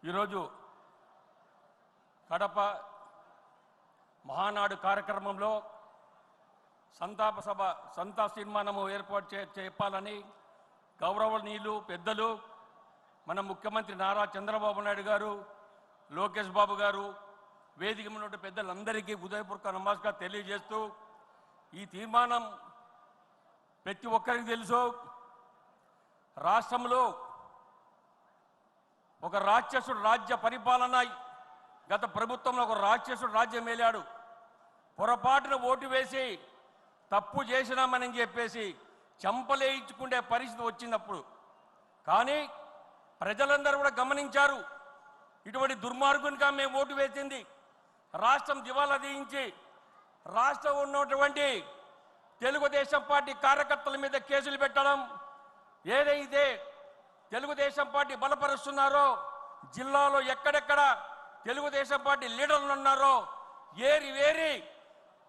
ఈరోజు కడప మహానాడు కార్యక్రమంలో సంతాప సభ తీర్మానము ఏర్పాటు చేయాలని గౌరవనీయులు పెద్దలు మన ముఖ్యమంత్రి నారా చంద్రబాబు నాయుడు గారు, లోకేష్ బాబు గారు, వేదిక ఉన్న పెద్దలందరికీ హృదయపూర్వక నమస్కారం తెలియజేస్తూ, ఈ తీర్మానం ప్రతి ఒక్కరికి తెలుసు. రాష్ట్రంలో ఒక రాక్షసుడు రాజ్య పరిపాలన, గత ప్రభుత్వంలో ఒక రాక్షసుడు రాజ్యం మేలాడు. పొరపాటున ఓటు వేసి తప్పు చేసినామని చెప్పేసి చంపలేయించుకునే పరిస్థితి వచ్చినప్పుడు కానీ ప్రజలందరూ కూడా గమనించారు. ఇటువంటి దుర్మార్గునిగా మేము ఓటు వేసింది. రాష్ట్రం దివాలా తీయించి రాష్ట్రం ఉన్నటువంటి తెలుగుదేశం పార్టీ కార్యకర్తల మీద కేసులు పెట్టడం, ఏదైతే తెలుగుదేశం పార్టీ బలపరుస్తున్నారో, జిల్లాలో ఎక్కడెక్కడ తెలుగుదేశం పార్టీ లీడర్లు ఉన్నారో ఏరి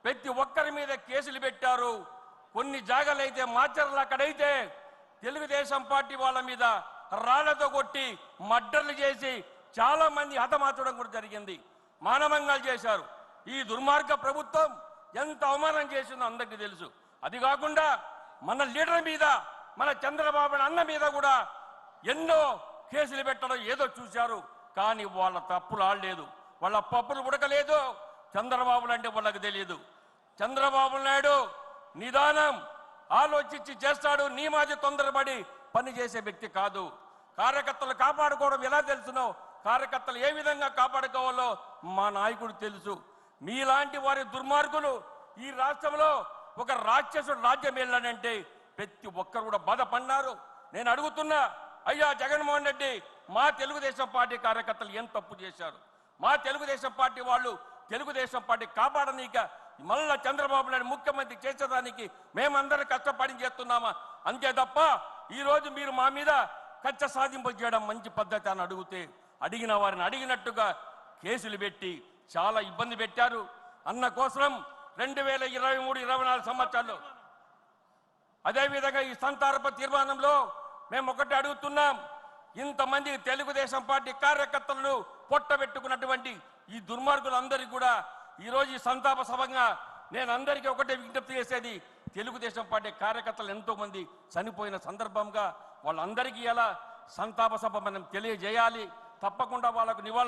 ప్రతి ఒక్కరి మీద కేసులు పెట్టారు. కొన్ని జాగాలైతే మాచర్లు అక్కడైతే తెలుగుదేశం పార్టీ వాళ్ళ మీద రాళ్లతో కొట్టి మర్డర్లు చేసి చాలా మంది హతమార్చడం కూడా జరిగింది. మానభంగాలు చేశారు. ఈ దుర్మార్గ ప్రభుత్వం ఎంత అవమానం చేసిందో అందరికీ తెలుసు. అది కాకుండా మన లీడర్ మీద, మన చంద్రబాబు అన్న మీద కూడా ఎన్నో కేసులు పెట్టడం ఏదో చూశారు. కానీ వాళ్ళ తప్పులు ఆడలేదు, వాళ్ళ పప్పులు ఉడకలేదు. చంద్రబాబు అంటే వాళ్ళకి తెలియదు. చంద్రబాబు నాయుడు నిదానం ఆలోచించి చేస్తాడు. నీ మాది తొందరపడి పని చేసే వ్యక్తి కాదు. కార్యకర్తలు కాపాడుకోవడం ఎలా తెలుసునో, కార్యకర్తలు ఏ విధంగా కాపాడుకోవాలో మా నాయకుడు తెలుసు. మీలాంటి వారి దుర్మార్గులు ఈ రాష్ట్రంలో ఒక రాక్షసుడు రాజ్యం వెళ్ళాడంటే ప్రతి ఒక్కరు కూడా బాధపడినారు. నేను అడుగుతున్నా, అయ్యా జగన్మోహన్ రెడ్డి, మా తెలుగుదేశం పార్టీ కార్యకర్తలు ఏం తప్పు చేశారు? మా తెలుగుదేశం పార్టీ వాళ్ళు తెలుగుదేశం పార్టీ కాపాడనీక మళ్ళా చంద్రబాబు నాయుడు ముఖ్యమంత్రి చేసేదానికి మేమందరం కష్టపడి చేస్తున్నామా? అంతే తప్ప ఈరోజు మీరు మా మీద కచ్చ సాధింపు చేయడం మంచి పద్ధతి అని అడిగితే, అడిగిన వారిని అడిగినట్టుగా కేసులు పెట్టి చాలా ఇబ్బంది పెట్టారు. అన్న కోసం 2023-24 సంవత్సరాల్లో అదేవిధంగా ఈ సంతాప తీర్మానంలో మేము ఒకటి అడుగుతున్నాం. ఇంతమంది తెలుగుదేశం పార్టీ కార్యకర్తలను పొట్టబెట్టుకున్నటువంటి ఈ దుర్మార్గులందరికీ కూడా ఈరోజు ఈ సంతాప సభగా నేను అందరికీ ఒకటే విజ్ఞప్తి చేసేది, తెలుగుదేశం పార్టీ కార్యకర్తలు ఎంతో మంది చనిపోయిన సందర్భంగా వాళ్ళందరికీ ఎలా సంతాప సభ మనం తెలియజేయాలి. తప్పకుండా వాళ్ళకు నివాళులు